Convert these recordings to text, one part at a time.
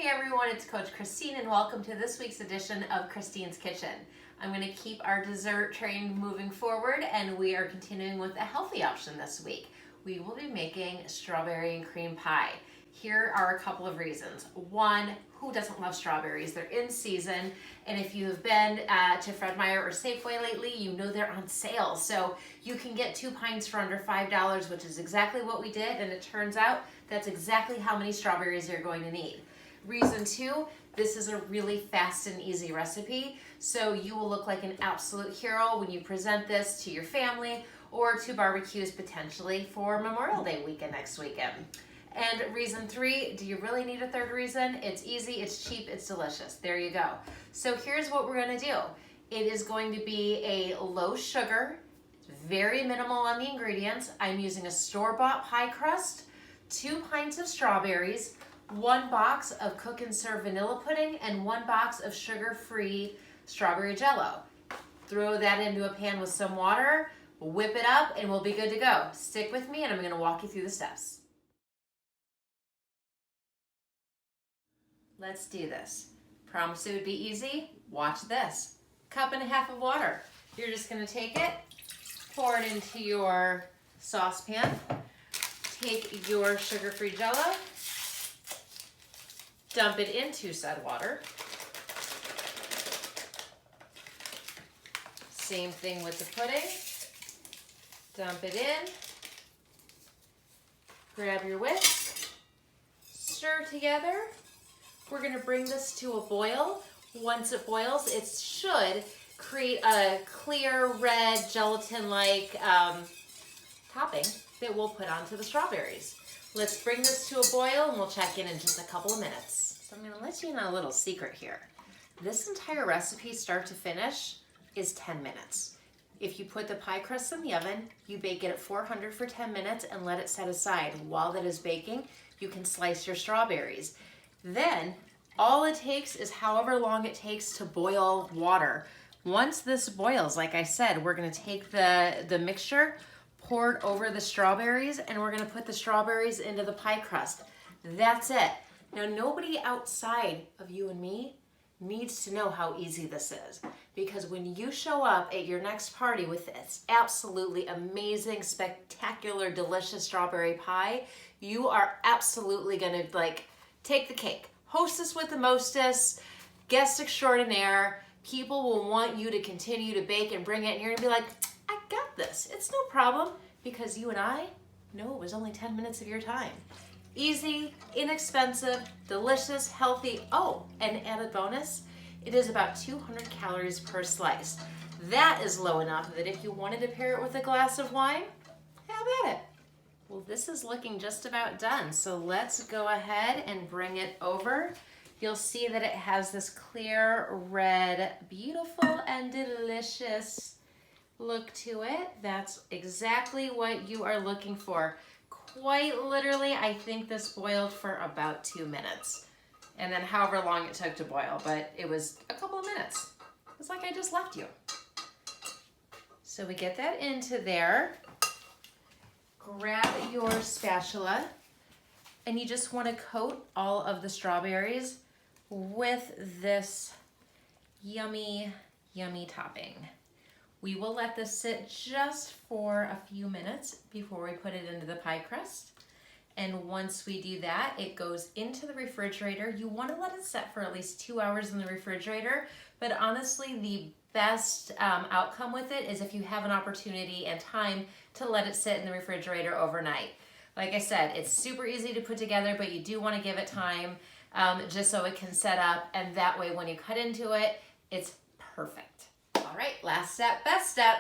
Hey everyone, it's Coach Christine and welcome to this week's edition of Christine's Kitchen. I'm going to keep our dessert train moving forward and we are continuing with a healthy option this week. We will be making strawberry and cream pie. Here are a couple of reasons. One, who doesn't love strawberries? They're in season, and if you have been to Fred Meyer or Safeway lately, you know they're on sale. So you can get 2 pints for under $5, which is exactly what we did, and it turns out that's exactly how many strawberries you're going to need. Reason 2, this is a really fast and easy recipe, so you will look like an absolute hero when you present this to your family or to barbecues potentially for Memorial Day weekend next weekend. And reason 3, do you really need a third reason? It's easy, it's cheap, it's delicious. There you go. So here's what we're gonna do. It is going to be a low sugar, very minimal on the ingredients. I'm using a store-bought pie crust, 2 pints of strawberries, 1 box of Cook and Serve vanilla pudding, and 1 box of sugar-free strawberry jello. Throw that into a pan with some water, whip it up, and we'll be good to go. Stick with me and I'm gonna walk you through the steps. Let's do this. Promise it would be easy. Watch this. 1.5 cups of water. You're just gonna take it, pour it into your saucepan, take your sugar-free jello, dump it into said water. Same thing with the pudding. Dump it in, grab your whisk, stir together. We're gonna bring this to a boil. Once it boils, it should create a clear red gelatin-like topping that we'll put onto the strawberries. Let's bring this to a boil and we'll check in just a couple of minutes. So I'm gonna let you in on a little secret here. This entire recipe, start to finish, is 10 minutes. If you put the pie crust in the oven, you bake it at 400 for 10 minutes and let it set aside. While that is baking, you can slice your strawberries. Then, all it takes is however long it takes to boil water. Once this boils, like I said, we're gonna take the mixture, pour it over the strawberries, and we're gonna put the strawberries into the pie crust. That's it. Now, nobody outside of you and me needs to know how easy this is, because when you show up at your next party with this absolutely amazing, spectacular, delicious strawberry pie, you are absolutely gonna take the cake. Hostess with the mostess, guest extraordinaire. People will want you to continue to bake and bring it, and you're gonna be like, I got this. It's no problem, because you and I know it was only 10 minutes of your time. Easy, inexpensive, delicious, healthy. Oh, and added bonus, it is about 200 calories per slice. That is low enough that if you wanted to pair it with a glass of wine, have at it. Well, this is looking just about done, so let's go ahead and bring it over. You'll see that it has this clear red, beautiful and delicious look to it. That's exactly what you are looking for. Quite literally, I think this boiled for about 2 minutes. And then however long it took to boil, but it was a couple of minutes. It's like I just left you. So we get that into there. Grab your spatula, and you just want to coat all of the strawberries with this yummy, yummy topping. We will let this sit just for a few minutes before we put it into the pie crust. And once we do that, it goes into the refrigerator. You want to let it set for at least 2 hours in the refrigerator, but honestly, the best outcome with it is if you have an opportunity and time to let it sit in the refrigerator overnight. Like I said, it's super easy to put together, but you do want to give it time just so it can set up, and that way when you cut into it, it's perfect. All right, last step, best step,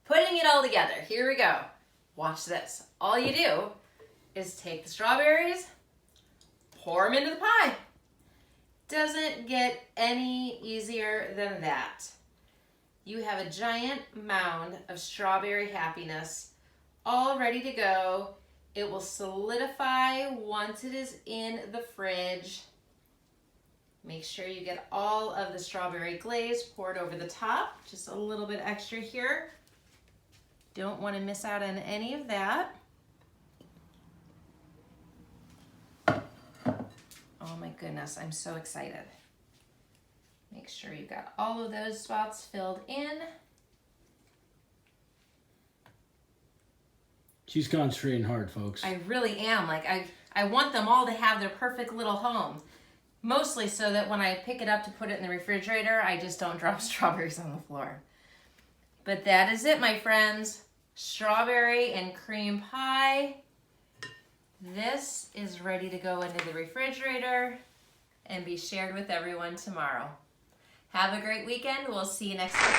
putting it all together. Here we go. Watch this. All you do is take the strawberries, pour them into the pie. Doesn't get any easier than that. You have a giant mound of strawberry happiness all ready to go. It will solidify once it is in the fridge. Make sure you get all of the strawberry glaze poured over the top. Just a little bit extra here. Don't want to miss out on any of that. Oh my goodness, I'm so excited. Make sure you got all of those spots filled in. She's concentrating hard, folks. I really am. Like, I want them all to have their perfect little home. Mostly so that when I pick it up to put it in the refrigerator, I just don't drop strawberries on the floor. But that is it, my friends. Strawberry and cream pie. This is ready to go into the refrigerator and be shared with everyone tomorrow. Have a great weekend. We'll see you next week.